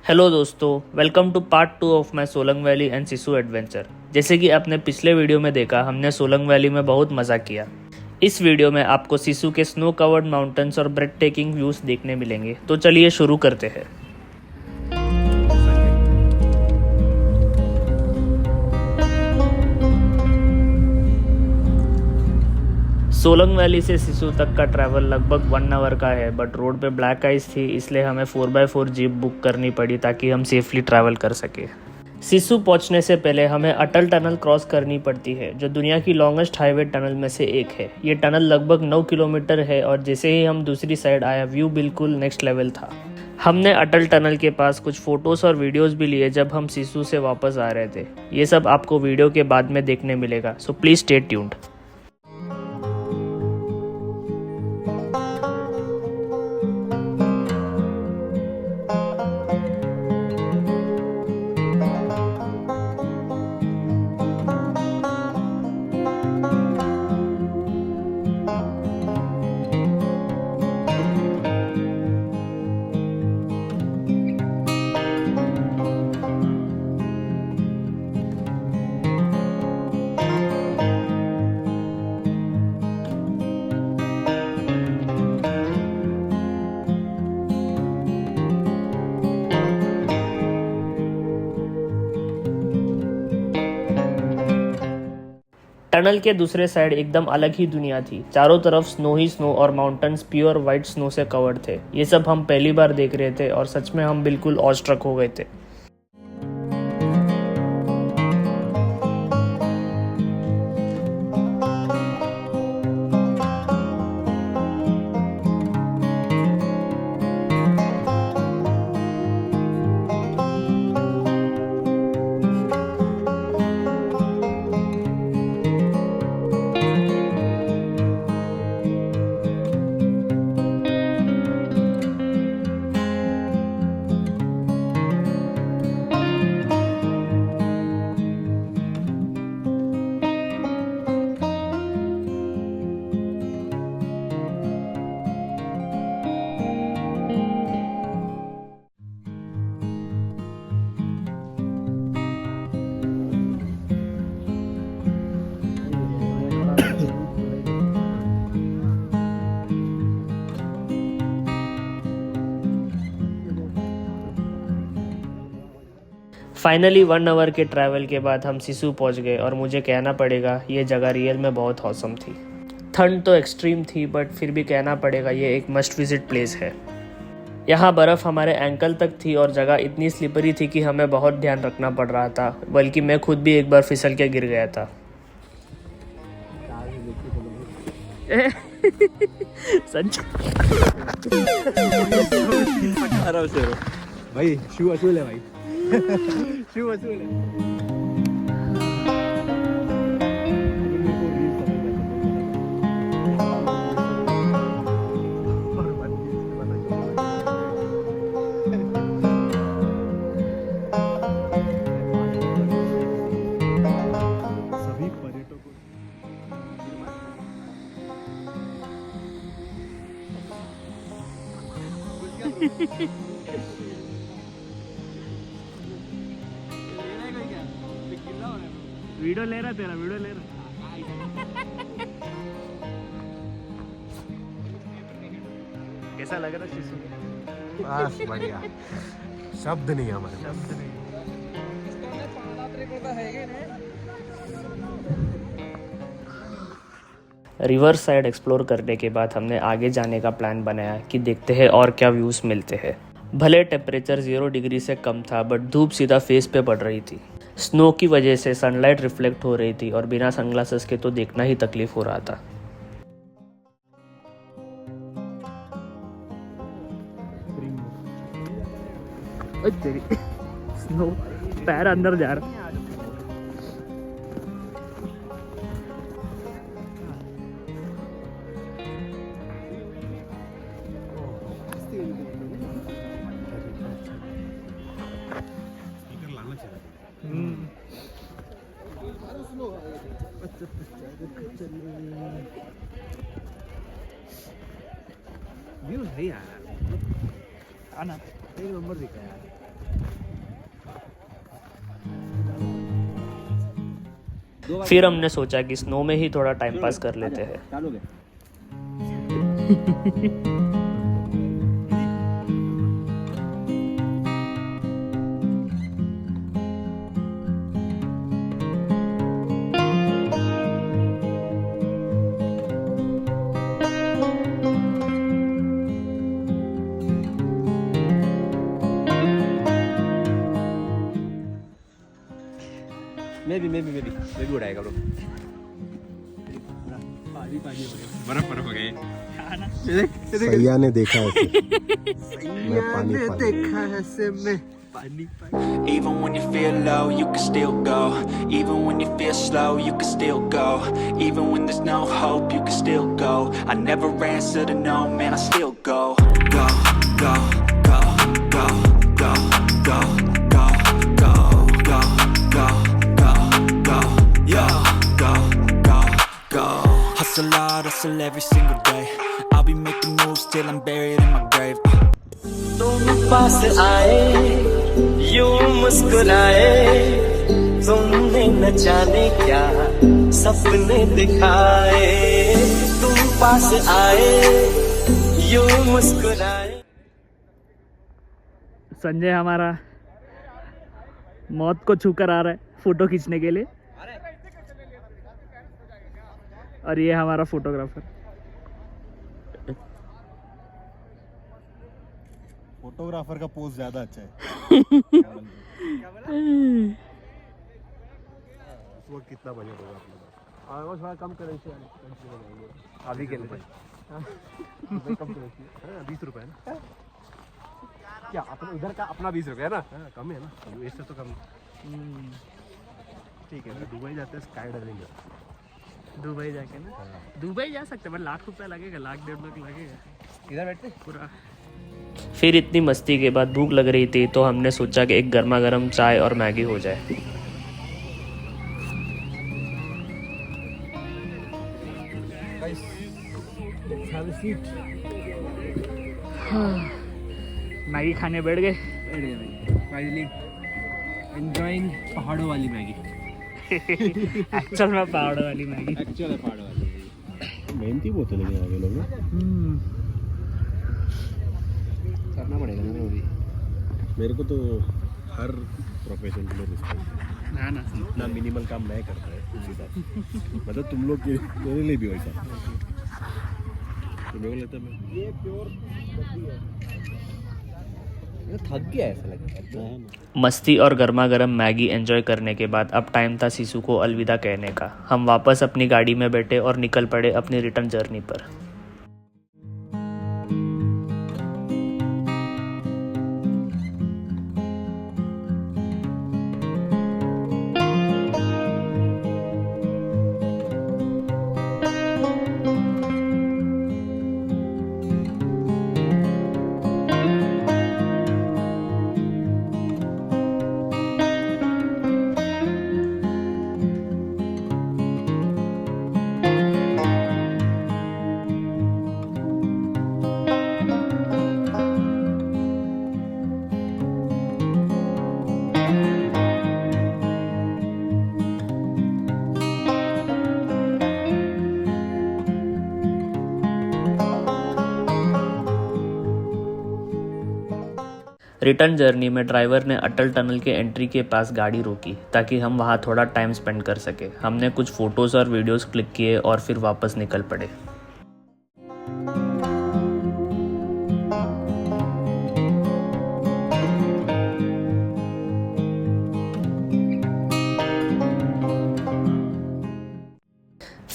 Hello दोस्तों, welcome to part 2 of my Solang valley and Sissu adventure. जैसे कि आपने पिछले वीडियो में देखा, हमने सोलंग वैली में बहुत मज़ा किया। इस वीडियो में आपको सिसु के स्नो कवर्ड माउंटेन्स और ब्रेड टेकिंग व्यूज़ देखने मिलेंगे। तो चलिए शुरू करते हैं। सोलंग वैली से सिसु तक का ट्रैवल लगभग 1 आवर का है, बट रोड पे ब्लैक आइस थी, इसलिए हमें 4x4 जीप बुक करनी पड़ी ताकि हम सेफली ट्रैवल कर सके। सिसु पहुंचने से पहले हमें अटल टनल क्रॉस करनी पड़ती है, जो दुनिया की लॉन्गेस्ट हाईवे टनल में से एक है। ये टनल लगभग 9 किलोमीटर है और जैसे ही हम दूसरी साइड आया, व्यू बिल्कुल नेक्स्ट लेवल था। हमने अटल टनल के पास कुछ फोटोज और वीडियोस भी लिए जब हम सिसु से वापस आ रहे थे। ये सब आपको वीडियो के बाद में देखने मिलेगा, so please stay tuned. Tunnel के दूसरे साइड एकदम अलग ही दुनिया थी। चारों तरफ स्नो ही स्नो और माउंटेन्स प्योर वाइट स्नो से कवर्ड थे। ये सब हम पहली बार देख रहे थे और सच में हम बिल्कुल ऑस्ट्रक हो गए थे। फाइनली 1 आवर के ट्रैवल के बाद हम सिसु पहुंच गए और मुझे कहना पड़ेगा ये जगह रियल में बहुत औसम थी। ठंड तो एक्सट्रीम थी, बट फिर भी कहना पड़ेगा ये एक मस्ट विजिट प्लेस है। यहाँ बर्फ़ हमारे एंकल तक थी और जगह इतनी स्लिपरी थी कि हमें बहुत ध्यान रखना पड़ रहा था, बल्कि मैं खुद भी एक बार फिसल के गिर गया था। सच भाई शू असूल है भाई। शू असूल है। सभी पर्यटकों वीडियो ले रहा, तेरा वीडियो ले रहा। कैसा लग रहा सिसु? बस बढ़िया। शब्द नहीं हमारे पास। शब्द नहीं। रिवर साइड एक्सप्लोर करने के बाद हमने आगे जाने का प्लान बनाया कि देखते हैं और क्या व्यूज़ मिलते हैं। भले टेम्परेचर 0 डिग्री से कम था, बट धूप सीधा फेस पे पड़ रही थी। स्नो की वजह से सनलाइट रिफ्लेक्ट हो रही थी और बिना सनग्लासेस के तो देखना ही तकलीफ हो रहा था। तेरी स्नो पैर अंदर जा रहा। व्यूज है यार, आना एक नंबर दिखा यार। फिर हमने सोचा कि स्नो में ही थोड़ा टाइम पास कर लेते हैं। चालू ले। मैं भी उड़ाएगा लोग। बर्फ हो गई। सैया ने देखा है मैं पानी देखा है से मैं पानी। Even when you feel low, you can still go. Even when you feel slow, you can still go. Even when there's no hope, you can still go. I never answer to no, man, I still go. Go, go, go, go, go, go, go, go, go, go, go, go, yo, go, go, go. Hustle hard, hustle every single day. I'll be making moves till I'm buried in my grave. तुम पास आए यूं मुस्कुराए, तुमने न जाने क्या सपने दिखाए। तुम पास आए यूं मुस्कुराए। संजय हमारा मौत को छूकर आ रहा है फोटो खींचने के लिए, और ये हमारा फोटोग्राफर। फोटोग्राफर का पोज ज्यादा अच्छा है। वो कितना बजट होगा अपने पास? वो थोड़ा कम करेंसी अभी के लिए कम करेंसी 20 रुपए है ना। क्या अपना उधर का अपना 20 रुपए है ना। कम है ना, इससे तो कम। ठीक है, दुबई जाते हैं स्काई डाइविंग। दुबई जाके ना, दुबई जा सकते हैं, बट लाख रुपया लगेगा, लाख 1.5 लाख लगेगा इधर बैठते पूरा। फिर इतनी मस्ती के बाद भूख लग रही थी, तो हमने सोचा कि एक गर्मा गर्म चाय और मैगी हो जाए। मैगी खाने बैठ गए। फाइनली एंजॉयिंग पहाड़ों वाली मैगी। एक्चुअल में पहाड़ों वाली मैगी। एक्चुअल है पहाड़ों वाली मैगी। मेहनती बहुत है लेकिन आगे लोग ना। करना पड़ेगा ना अभी। मेरे को तो हर प्रोफेशन के लिए रिस्पेक्ट है ना इतना मिनिमल काम मैं करता है उस हिसाब से। मतलब तुम लोग के मेरे लिए भी वैसा तो मेरे को लगता है ये प्योर थक गया ऐसा लगता है। मस्ती और गर्मा गर्म मैगी एंजॉय करने के बाद अब टाइम था सिसु को अलविदा कहने का। हम वापस अपनी गाड़ी में बैठे और निकल पड़े अपनी रिटर्न जर्नी पर। रिटर्न जर्नी में ड्राइवर ने अटल टनल के एंट्री के पास गाड़ी रोकी ताकि हम वहाँ थोड़ा टाइम स्पेंड कर सके। हमने कुछ फ़ोटोज़ और वीडियोस क्लिक किए और फिर वापस निकल पड़े।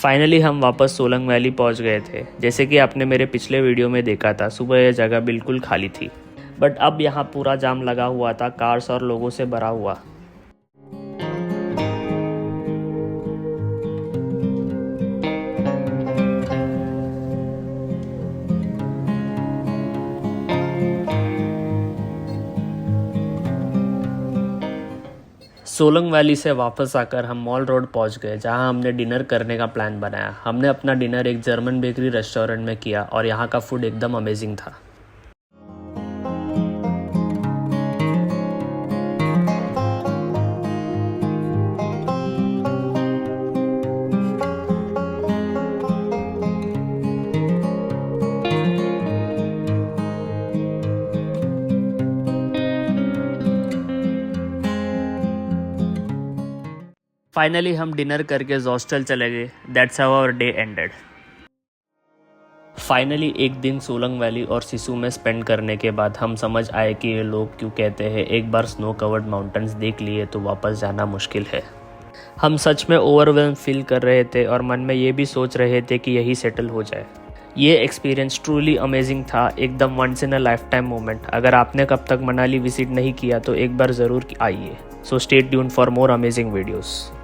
फाइनली हम वापस सोलंग वैली पहुंच गए थे। जैसे कि आपने मेरे पिछले वीडियो में देखा था, सुबह यह जगह बिल्कुल खाली थी, बट अब यहाँ पूरा जाम लगा हुआ था, कार्स और लोगों से भरा हुआ। सोलंग वैली से वापस आकर हम मॉल रोड पहुंच गए, जहां हमने डिनर करने का प्लान बनाया। हमने अपना डिनर एक जर्मन बेकरी रेस्टोरेंट में किया और यहाँ का फूड एकदम अमेजिंग था। फाइनली हम डिनर करके हॉस्टल चले गए। That's how our day ended. Finally एक दिन सोलंग वैली और सिसु में स्पेंड करने के बाद हम समझ आए कि ये लोग क्यों कहते हैं एक बार स्नो कवर्ड माउंटेन्स देख लिए तो वापस जाना मुश्किल है। हम सच में ओवरवेल्म फील कर रहे थे और मन में ये भी सोच रहे थे कि यही सेटल हो जाए। ये एक्सपीरियंस ट्रूली अमेजिंग था, एकदम once in a life time moment. अगर आपने कब तक मनाली विजिट नहीं किया तो एक बार ज़रूर आइए। So stay tuned for more amazing videos.